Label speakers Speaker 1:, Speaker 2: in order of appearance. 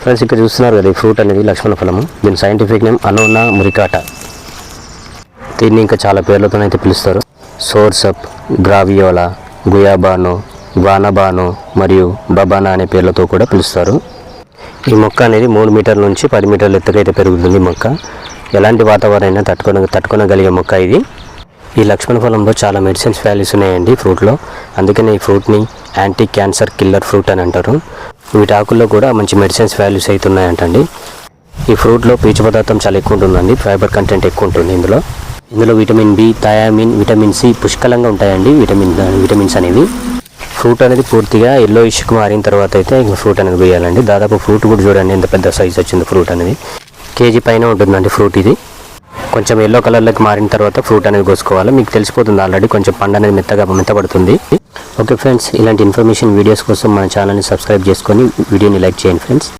Speaker 1: Friends ఇక్కడ చూస్తున్నారు కదా, ఈ ఫ్రూట్ అనేది లక్ష్మణ ఫలము. దీని సైంటిఫిక్ నేమ్ అనోనా మురికాటా. దీన్ని ఇంకా చాలా పేర్లతో అయితే పిలుస్తారు. సోర్సప్, గ్రావియోలా, గుయాబానో, వానబానో మరియు బబానా అనే పేర్లతో కూడా పిలుస్తారు. ఈ మొక్క అనేది 3 మీటర్ల నుంచి 10 మీటర్ల ఎత్తుకైతే పెరుగుతుంది. మొక్క ఎలాంటి వాతావరణం తట్టుకోగలిగే మొక్క ఇది. ఈ లక్ష్మణ ఫలంలో చాలా మెడిసిన్స్ వాల్యూస్ ఉన్నాయండి ఫ్రూట్లో. అందుకనే ఈ ఫ్రూట్ని యాంటీ క్యాన్సర్ కిల్లర్ ఫ్రూట్ అని అంటారు. వీటి ఆకుల్లో కూడా మంచి మెడిసిన్స్ వాల్యూస్ అయితే ఉన్నాయంటండి. ఈ ఫ్రూట్లో పీచు పదార్థం చాలా ఎక్కువ ఉంటుందండి. ఫైబర్ కంటెంట్ ఎక్కువ ఉంటుంది ఇందులో vitamin B, thiamine, vitamin C పుష్కలంగా ఉంటాయండి. విటమిన్స్ అనేవి. ఫ్రూట్ అనేది పూర్తిగా ఎల్లోయిష్కి మారిన తర్వాత అయితే ఫ్రూట్ అనేది వేయాలండి. దాదాపు ఫ్రూట్ కూడా చూడండి ఎంత పెద్ద సైజ్ వచ్చింది. ఫ్రూట్ అనేది కేజీ పైన ఉంటుందండి ఫ్రూట్ ఇది. కొంచెం ఎల్లో కలర్లోకి మారిన తర్వాత ఫ్రూట్ అనేది కోసుకోవాలి. మీకు తెలిసిపోతుంది ఆల్రెడీ, కొంచెం పండు అనేది మెత్తబడుతుంది. ఓకే ఫ్రెండ్స్, ఇలాంటి ఇన్ఫర్మేషన్ వీడియోస్ కోసం మన ఛానల్ని సబ్స్క్రైబ్ చేసుకొని వీడియోని లైక్ చేయండి ఫ్రెండ్స్.